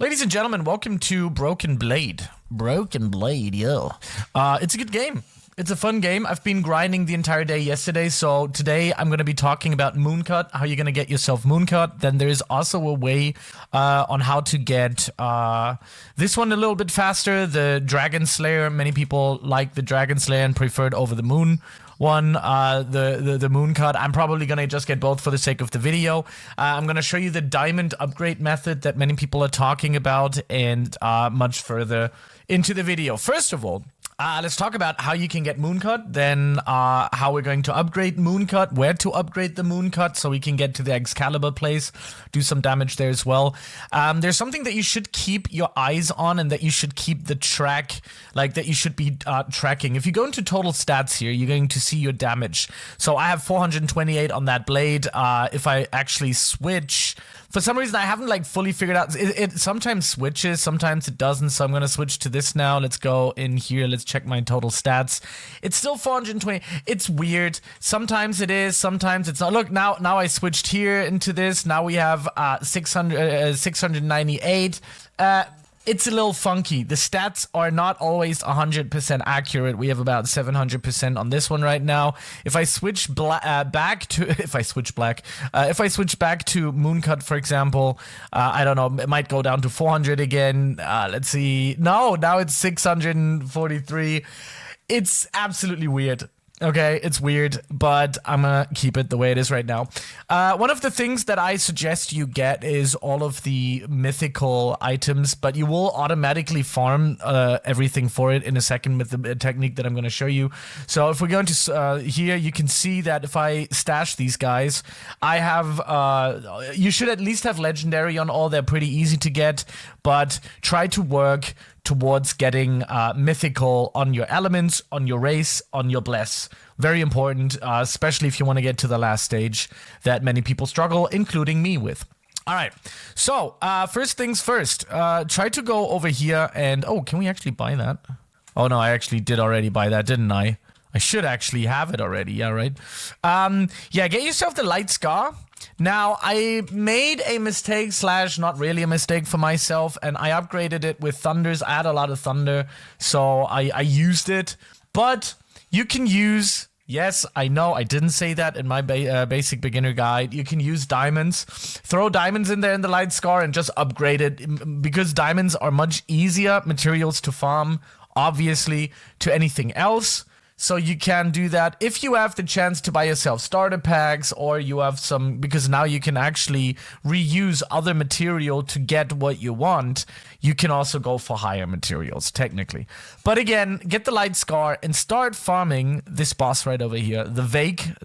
Ladies and gentlemen, welcome to Broken Blade. Broken Blade, yo. It's a good game. It's a fun game. I've been grinding the entire day yesterday, so today I'm going to be talking about Moon Cut, how you're going to get yourself Moon Cut. Then there's also a way on how to get this one a little bit faster, the Dragon Slayer. Many people like the Dragon Slayer and prefer it over the Moon one, the Moon Cut. I'm probably gonna just get both for the sake of the video. I'm gonna show you the diamond upgrade method that many people are talking about, and much further into the video. First of all, let's talk about how you can get Moon Cut, then how we're going to upgrade Moon Cut, where to upgrade the Moon Cut so we can get to the Excalibur place, do some damage there as well. There's something that you should keep your eyes on and that you should keep the track, like that you should be tracking. If you go into total stats here, you're going to see your damage. So I have 428 on that blade. If I actually switch, for some reason I haven't like fully figured out, it sometimes switches, sometimes it doesn't, so I'm gonna switch to this now. Let's go in here, let's check my total stats. It's still 420. It's weird. Sometimes it is, sometimes it's not. Look, now I switched here into this. Now we have 698. It's a little funky. The stats are not always 100% accurate. We have about 700% on this one right now. If I switch back to Moon Cut, for example, I don't know, it might go down to 400 again. Let's see. No, now it's 643. It's absolutely weird. Okay, it's weird, but I'm gonna keep it the way it is right now. One of the things that I suggest you get is all of the mythical items, but you will automatically farm everything for it in a second with the technique that I'm gonna show you. So if we go into here, you can see that if I stash these guys, I have, you should at least have legendary on all. They're pretty easy to get, but try to work towards getting mythical on your elements, on your race, on your bless. Very important, especially if you want to get to the last stage that many people struggle, including me with. All right, so first things first, try to go over here and, oh, can we actually buy that? Oh no, I actually did already buy that, didn't I? I should actually have it already, yeah, right? Yeah, get yourself the light scar. Now, I made a mistake / not really a mistake for myself, and I upgraded it with thunders. I had a lot of thunder, so I used it. But you can use, yes, I know, I didn't say that in my basic beginner guide. You can use diamonds. Throw diamonds in there in the light scar and just upgrade it, because diamonds are much easier materials to farm, obviously, to anything else. So you can do that if you have the chance to buy yourself starter packs, or you have some, because now you can actually reuse other material to get what you want. You can also go for higher materials, technically. But again, get the light scar and start farming this boss right over here. The Villic,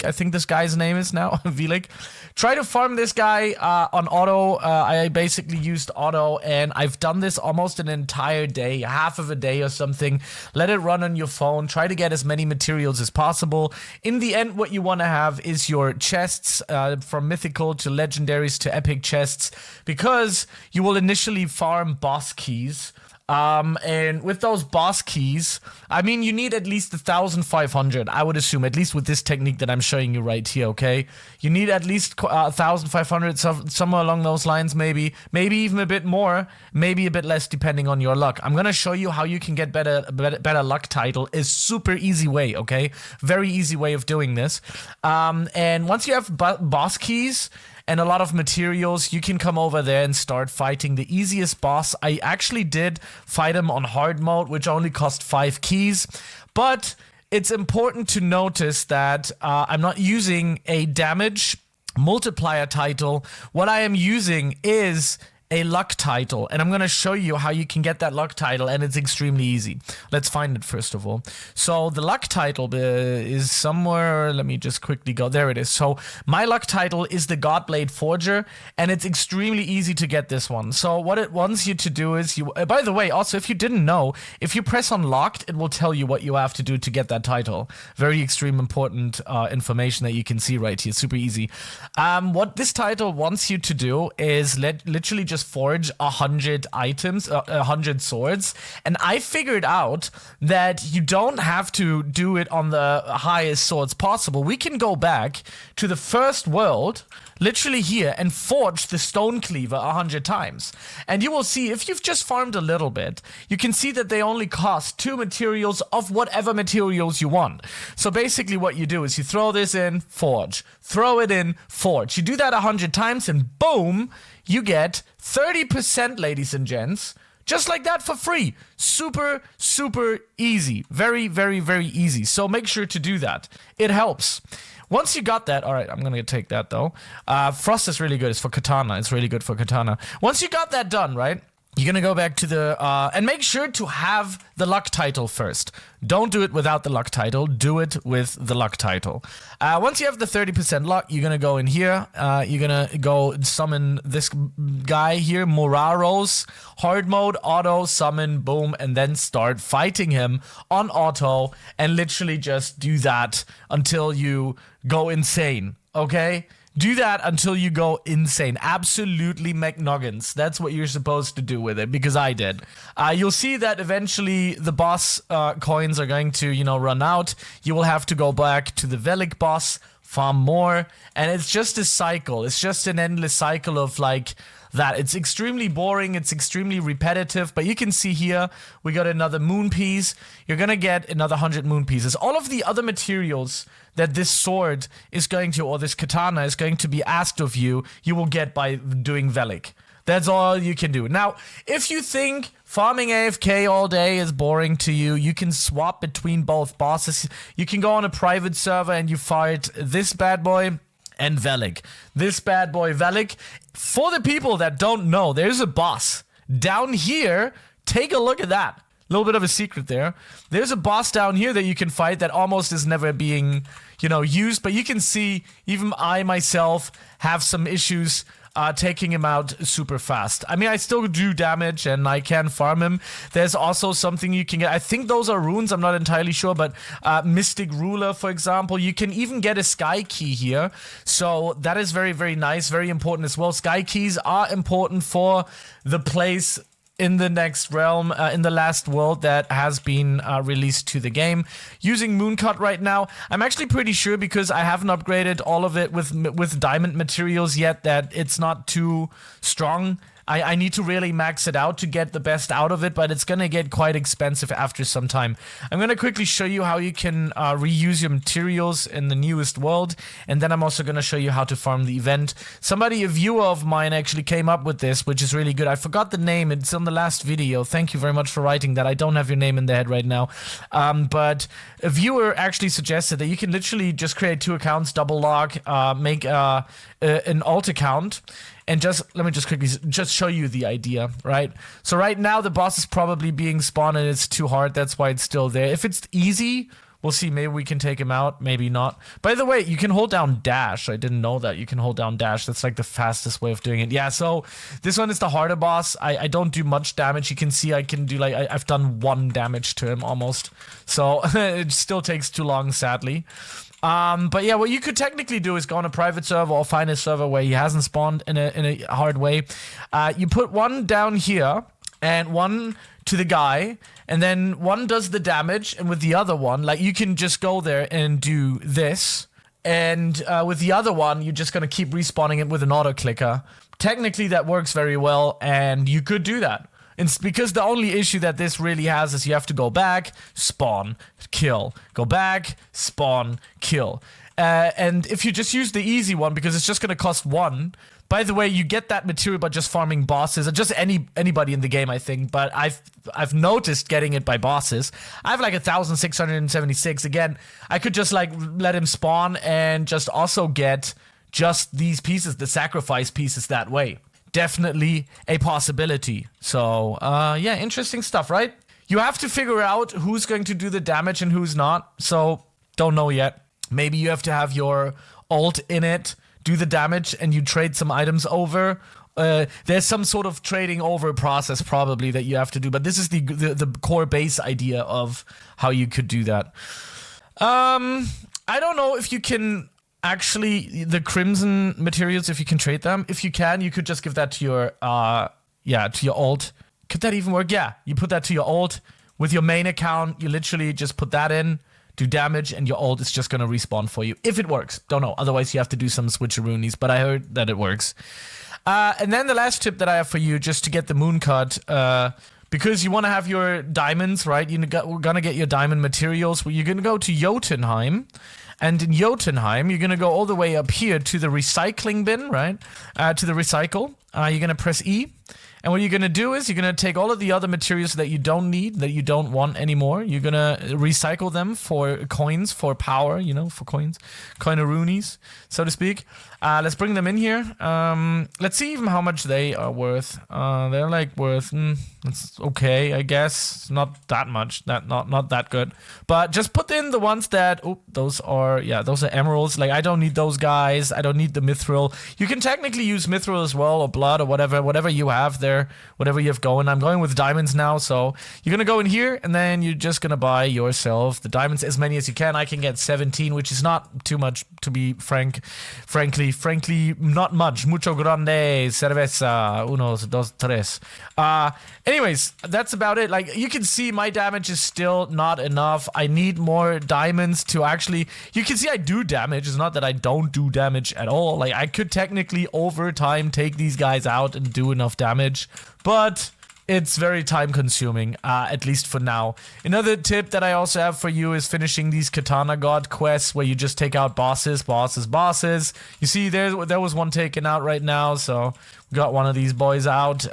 I think this guy's name is now, Villic. Try to farm this guy on auto. I basically used auto, and I've done this almost an entire day, half of a day or something. Let it run on your phone. Try to get as many materials as possible. In the end, what you want to have is your chests, from mythical to legendaries to epic chests, because you will initially farm boss keys. And with those boss keys, I mean, you need at least 1,500, I would assume, at least with this technique that I'm showing you right here, okay? You need at least 1,500, somewhere along those lines, maybe even a bit more, maybe a bit less, depending on your luck. I'm gonna show you how you can get better luck title. Is super easy way, okay? Very easy way of doing this. And once you have boss keys and a lot of materials, you can come over there and start fighting the easiest boss. I actually did fight him on hard mode, which only cost 5 keys, but it's important to notice that I'm not using a damage multiplier title. What I am using is a luck title, and I'm going to show you how you can get that luck title, and it's extremely easy. Let's find it first of all. So the luck title is somewhere, let me just quickly go, there it is. So my luck title is the Godblade Forger, and it's extremely easy to get this one. So what it wants you to do is, by the way, also, if you didn't know, if you press unlocked, it will tell you what you have to do to get that title. Very extreme important information that you can see right here, super easy. What this title wants you to do is literally just just forge 100 items, 100 swords. And I figured out that you don't have to do it on the highest swords possible. We can go back to the first world, literally here, and forge the stone cleaver 100 times. And you will see, if you've just farmed a little bit, you can see that they only cost 2 materials of whatever materials you want. So basically what you do is you throw this in, forge. Throw it in, forge. You do that 100 times and boom, you get 30%, ladies and gents. Just like that for free. Super, super easy. Very, very, very easy. So make sure to do that. It helps. Once you got that, all right, I'm going to take that though. Frost is really good. It's for katana. It's really good for katana. Once you got that done, right, you're going to go back to the, and make sure to have the luck title first. Don't do it without the luck title. Do it with the luck title. Once you have the 30% luck, you're going to go in here. You're going to go summon this guy here, Moraros, hard mode, auto, summon, boom, and then start fighting him on auto and literally just do that until you go insane, okay? Do that until you go insane. Absolutely McNuggins. That's what you're supposed to do with it, because I did. You'll see that eventually the boss coins are going to, you know, run out. You will have to go back to the Villic boss, farm more, and it's just a cycle. It's just an endless cycle of like that. It's extremely boring. It's extremely repetitive, but you can see here we got another moon piece. You're gonna get another 100 moon pieces. All of the other materials that this sword is going to, or this katana is going to be asked of you, you will get by doing Villic. That's all you can do. Now, if you think farming AFK all day is boring to you, you can swap between both bosses. You can go on a private server and you fight this bad boy and Villic. This bad boy Villic. For the people that don't know, there's a boss down here. Take a look at that. A little bit of a secret there. There's a boss down here that you can fight that almost is never being, you know, used. But you can see even I myself have some issues taking him out super fast. I mean, I still do damage and I can farm him. There's also something you can get. I think those are runes. I'm not entirely sure, but Mystic Ruler, for example. You can even get a Sky Key here. So that is very, very nice. Very important as well. Sky Keys are important for the place in the next realm, in the last world that has been released to the game. Using Moon Cut right now, I'm actually pretty sure, because I haven't upgraded all of it with diamond materials yet, that it's not too strong. I need to really max it out to get the best out of it, but it's gonna get quite expensive after some time. I'm gonna quickly show you how you can reuse your materials in the newest world, and then I'm also gonna show you how to farm the event. Somebody, a viewer of mine, actually came up with this, which is really good. I forgot the name. It's on the last video. Thank you very much for writing that. I don't have your name in the head right now. But a viewer actually suggested that you can literally just create 2 accounts, double log, make an alt account, and let me just quickly show you the idea, right? So right now the boss is probably being spawned and it's too hard. That's why it's still there. If it's easy, we'll see. Maybe we can take him out. Maybe not. By the way, you can hold down dash. I didn't know that. You can hold down dash. That's like the fastest way of doing it. Yeah, so this one is the harder boss. I don't do much damage. You can see I can do like, I've done 1 damage to him almost. So it still takes too long, sadly. But yeah, what you could technically do is go on a private server or find a server where he hasn't spawned in a hard way. You put 1 down here and 1 to the guy, and then 1 does the damage, and with the other one, like, you can just go there and do this, and with the other one, you're just gonna keep respawning it with an auto clicker. Technically, that works very well, and you could do that. It's because the only issue that this really has is you have to go back, spawn, kill. Go back, spawn, kill. And if you just use the easy one, because it's just going to cost 1. By the way, you get that material by just farming bosses, or just anybody in the game, I think. But I've noticed getting it by bosses. I have like 1,676. Again, I could just like let him spawn and just also get just these pieces, the sacrifice pieces, that way. Definitely a possibility. So, yeah, interesting stuff, right? You have to figure out who's going to do the damage and who's not. So, don't know yet. Maybe you have to have your ult in it, do the damage, and you trade some items over. There's some sort of trading over process probably that you have to do, but this is the core base idea of how you could do that. I don't know if you can actually the crimson materials, if you can trade them. If you can, you could just give that to your, to your alt. Could that even work? Yeah, you put that to your alt. With your main account, you literally just put that in, do damage, and your alt is just going to respawn for you. If it works. Don't know. Otherwise, you have to do some switcheroonies, but I heard that it works. And then the last tip that I have for you, just to get the moon cut, because you want to have your diamonds, right? We're going to get your diamond materials. Well, you're going to go to Jotunheim. And in Jotunheim, you're going to go all the way up here to the recycling bin, right? To the recycle. You're going to press E. And what you're going to do is you're going to take all of the other materials that you don't need, that you don't want anymore. You're going to recycle them for coins, for power, for coins. Coinaroonies, so to speak. Let's bring them in here. Let's see even how much they are worth. They're like worth, it's okay, I guess. Not that much, not that good. But just put in the ones that, those are emeralds. Like, I don't need those guys. I don't need the mithril. You can technically use mithril as well, or blood, or whatever you have there, whatever you have going. I'm going with diamonds now, so you're going to go in here, and then you're just going to buy yourself the diamonds, as many as you can. I can get 17, which is not too much, to be frankly, not much. Mucho grande, cerveza, unos, dos, tres. Anyways, that's about it. Like, you can see my damage is still not enough. I need more diamonds to actually, you can see I do damage. It's not that I don't do damage at all. Like, I could technically over time take these guys out and do enough damage, but it's very time consuming, at least for now. Another tip that I also have for you is finishing these katana god quests where you just take out bosses. You see there was one taken out right now, so we got one of these boys out.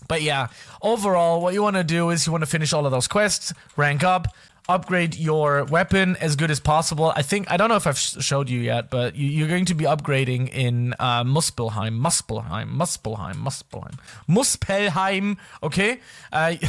But yeah, overall, what you want to do is you want to finish all of those quests, rank up, upgrade your weapon as good as possible. I don't know if I've showed you yet, but you're going to be upgrading in Muspelheim, okay?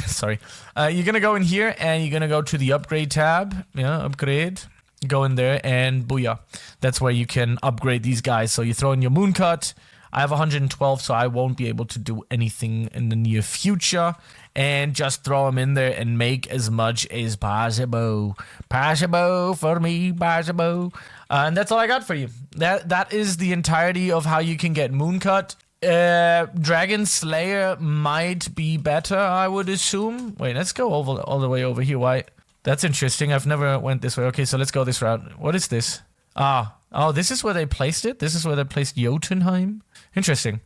Sorry. You're going to go in here and you're going to go to the upgrade tab. Yeah, upgrade. Go in there and booyah. That's where you can upgrade these guys. So you throw in your moon cut. I have 112, so I won't be able to do anything in the near future. And just throw them in there and make as much as possible. Possible for me, possible. And that's all I got for you. That is the entirety of how you can get moon cut. Dragon Slayer might be better, I would assume. Wait, let's go all the way over here. Why? That's interesting. I've never went this way. Okay, so let's go this route. What is this? Oh, this is where they placed it? This is where they placed Jotunheim? Interesting.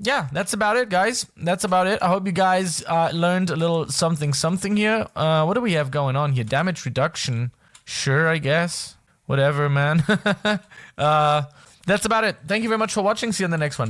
Yeah, that's about it, guys. That's about it. I hope you guys learned a little something here. What do we have going on here? Damage reduction. Sure, I guess. Whatever, man. That's about it. Thank you very much for watching. See you in the next one.